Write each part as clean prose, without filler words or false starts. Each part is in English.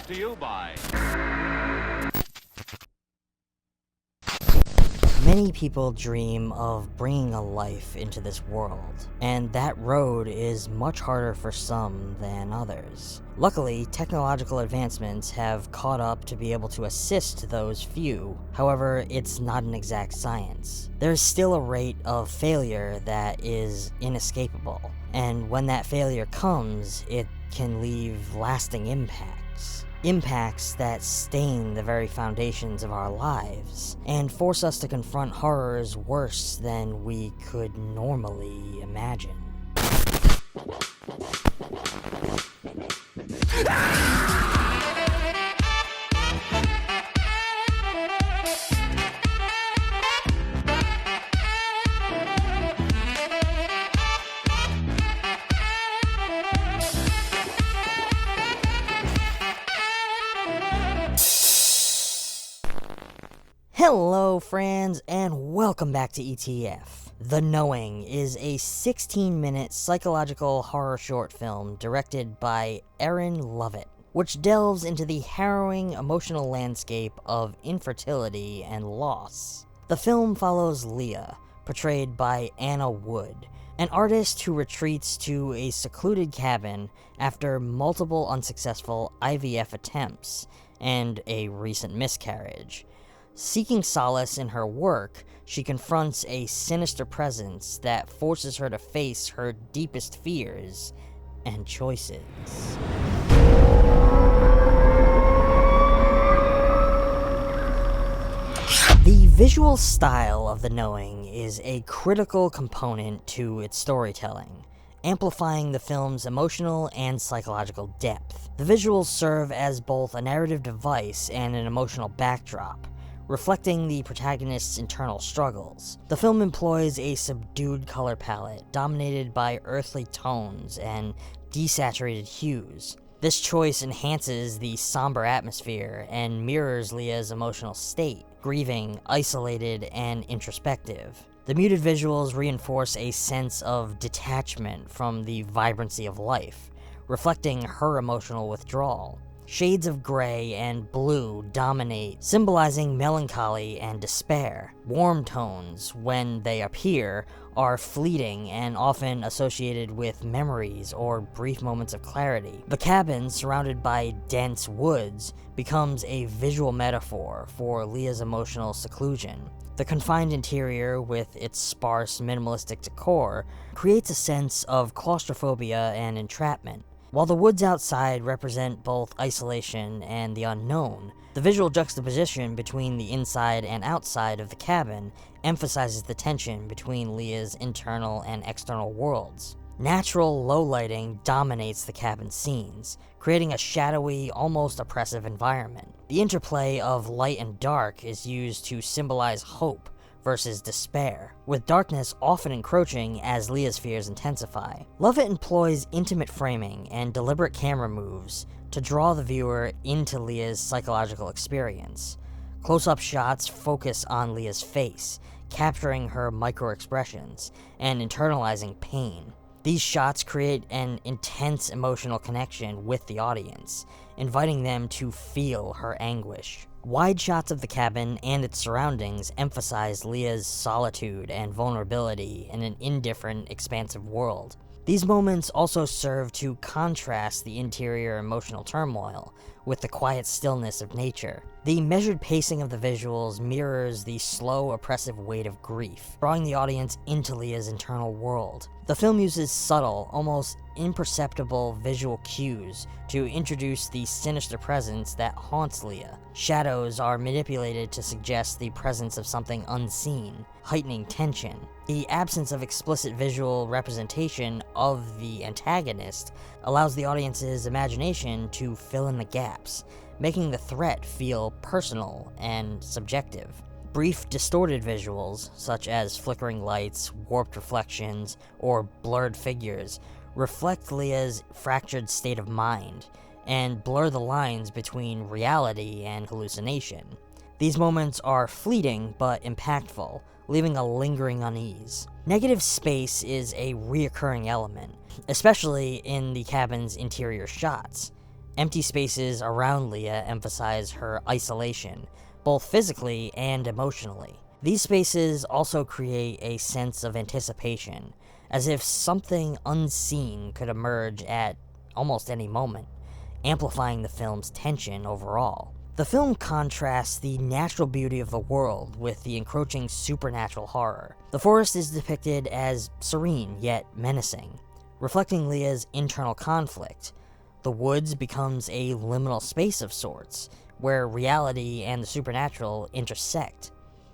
Brought to you by... Many people dream of bringing a life into this world, and that road is much harder for some than others. Luckily, technological advancements have caught up to be able to assist those few. However, it's not an exact science. There's still a rate of failure that is inescapable, and when that failure comes, it can leave lasting impacts. Impacts that stain the very foundations of our lives, and force us to confront horrors worse than we could normally imagine. Hello friends, and welcome back to ETF. The Knowing is a 16-minute psychological horror short film directed by Aaron Lovett, which delves into the harrowing emotional landscape of infertility and loss. The film follows Leah, portrayed by Anna Wood, an artist who retreats to a secluded cabin after multiple unsuccessful IVF attempts and a recent miscarriage. Seeking solace in her work, she confronts a sinister presence that forces her to face her deepest fears and choices. The visual style of The Knowing is a critical component to its storytelling, amplifying the film's emotional and psychological depth. The visuals serve as both a narrative device and an emotional backdrop, reflecting the protagonist's internal struggles. The film employs a subdued color palette, dominated by earthly tones and desaturated hues. This choice enhances the somber atmosphere and mirrors Leah's emotional state, grieving, isolated, and introspective. The muted visuals reinforce a sense of detachment from the vibrancy of life, reflecting her emotional withdrawal. Shades of gray and blue dominate, symbolizing melancholy and despair. Warm tones, when they appear, are fleeting and often associated with memories or brief moments of clarity. The cabin, surrounded by dense woods, becomes a visual metaphor for Leah's emotional seclusion. The confined interior, with its sparse, minimalistic decor, creates a sense of claustrophobia and entrapment. While the woods outside represent both isolation and the unknown, the visual juxtaposition between the inside and outside of the cabin emphasizes the tension between Leah's internal and external worlds. Natural low lighting dominates the cabin scenes, creating a shadowy, almost oppressive environment. The interplay of light and dark is used to symbolize hope versus despair, with darkness often encroaching as Leah's fears intensify. Lovett employs intimate framing and deliberate camera moves to draw the viewer into Leah's psychological experience. Close-up shots focus on Leah's face, capturing her micro-expressions and internalizing pain. These shots create an intense emotional connection with the audience, inviting them to feel her anguish. Wide shots of the cabin and its surroundings emphasize Leah's solitude and vulnerability in an indifferent, expansive world. These moments also serve to contrast the interior emotional turmoil with the quiet stillness of nature. The measured pacing of the visuals mirrors the slow, oppressive weight of grief, drawing the audience into Leah's internal world. The film uses subtle, almost imperceptible visual cues to introduce the sinister presence that haunts Leah. Shadows are manipulated to suggest the presence of something unseen, heightening tension. The absence of explicit visual representation of the antagonist allows the audience's imagination to fill in the gaps, making the threat feel personal and subjective. Brief, distorted visuals, such as flickering lights, warped reflections, or blurred figures, reflect Leah's fractured state of mind, and blur the lines between reality and hallucination. These moments are fleeting but impactful, leaving a lingering unease. Negative space is a reoccurring element, especially in the cabin's interior shots. Empty spaces around Leah emphasize her isolation, both physically and emotionally. These spaces also create a sense of anticipation, as if something unseen could emerge at almost any moment, amplifying the film's tension overall. The film contrasts the natural beauty of the world with the encroaching supernatural horror. The forest is depicted as serene yet menacing, reflecting Leah's internal conflict. The woods becomes a liminal space of sorts, where reality and the supernatural intersect.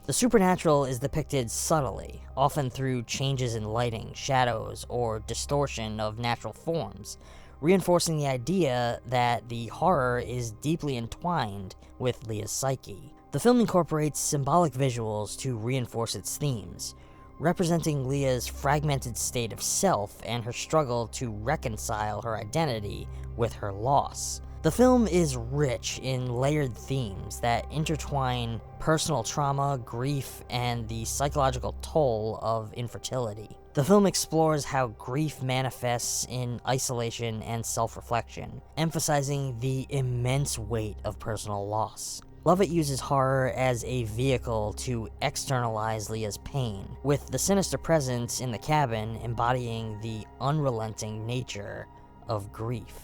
The supernatural is depicted subtly, often through changes in lighting, shadows, or distortion of natural forms, reinforcing the idea that the horror is deeply entwined with Leah's psyche. The film incorporates symbolic visuals to reinforce its themes, representing Leah's fragmented state of self and her struggle to reconcile her identity with her loss. The film is rich in layered themes that intertwine personal trauma, grief, and the psychological toll of infertility. The film explores how grief manifests in isolation and self-reflection, emphasizing the immense weight of personal loss. Lovett uses horror as a vehicle to externalize Leah's pain, with the sinister presence in the cabin embodying the unrelenting nature of grief.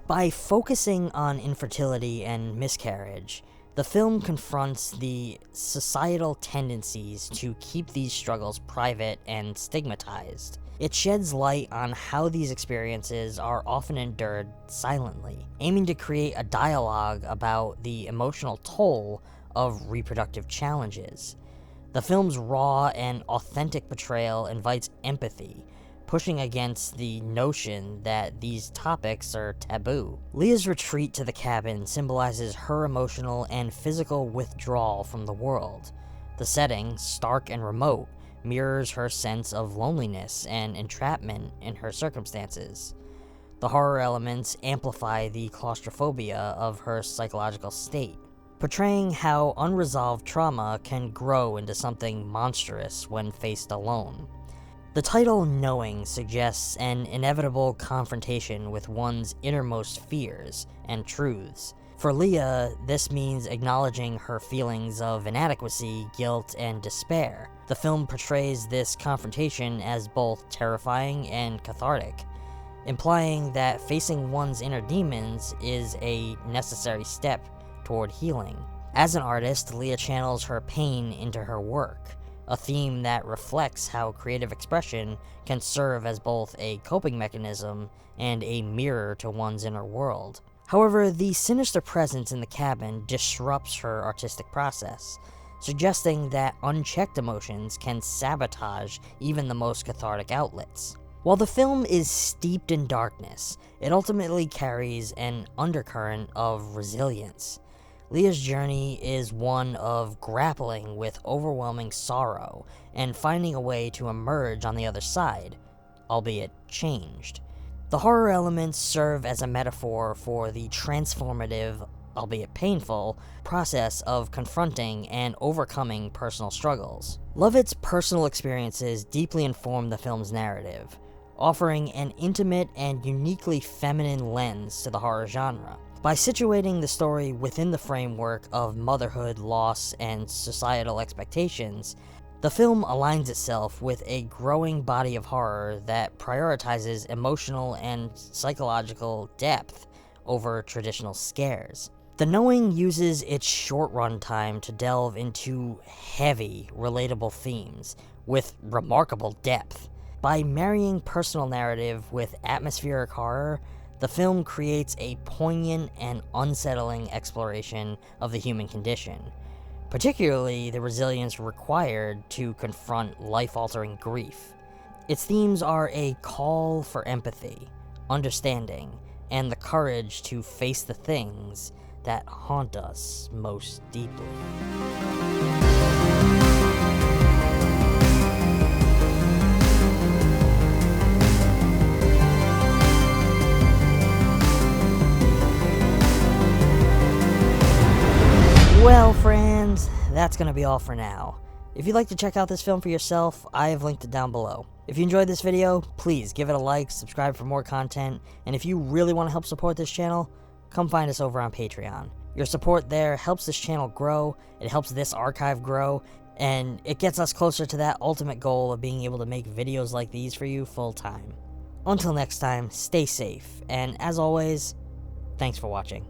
By focusing on infertility and miscarriage, the film confronts the societal tendencies to keep these struggles private and stigmatized. It sheds light on how these experiences are often endured silently, aiming to create a dialogue about the emotional toll of reproductive challenges. The film's raw and authentic portrayal invites empathy, pushing against the notion that these topics are taboo. Leah's retreat to the cabin symbolizes her emotional and physical withdrawal from the world. The setting, stark and remote, mirrors her sense of loneliness and entrapment in her circumstances. The horror elements amplify the claustrophobia of her psychological state, portraying how unresolved trauma can grow into something monstrous when faced alone. The title Knowing suggests an inevitable confrontation with one's innermost fears and truths. For Leah, this means acknowledging her feelings of inadequacy, guilt, and despair. The film portrays this confrontation as both terrifying and cathartic, implying that facing one's inner demons is a necessary step toward healing. As an artist, Leah channels her pain into her work, a theme that reflects how creative expression can serve as both a coping mechanism and a mirror to one's inner world. However, the sinister presence in the cabin disrupts her artistic process, suggesting that unchecked emotions can sabotage even the most cathartic outlets. While the film is steeped in darkness, it ultimately carries an undercurrent of resilience. Leah's journey is one of grappling with overwhelming sorrow and finding a way to emerge on the other side, albeit changed. The horror elements serve as a metaphor for the transformative, albeit painful, process of confronting and overcoming personal struggles. Lovett's personal experiences deeply inform the film's narrative, offering an intimate and uniquely feminine lens to the horror genre. By situating the story within the framework of motherhood, loss, and societal expectations, the film aligns itself with a growing body of horror that prioritizes emotional and psychological depth over traditional scares. The Knowing uses its short runtime to delve into heavy, relatable themes with remarkable depth. By marrying personal narrative with atmospheric horror, the film creates a poignant and unsettling exploration of the human condition, particularly the resilience required to confront life-altering grief. Its themes are a call for empathy, understanding, and the courage to face the things that haunt us most deeply. Well, friends, that's going to be all for now. If you'd like to check out this film for yourself, I have linked it down below. If you enjoyed this video, please give it a like, subscribe for more content, and if you really want to help support this channel, come find us over on Patreon. Your support there helps this channel grow, it helps this archive grow, and it gets us closer to that ultimate goal of being able to make videos like these for you full time. Until next time, stay safe, and as always, thanks for watching.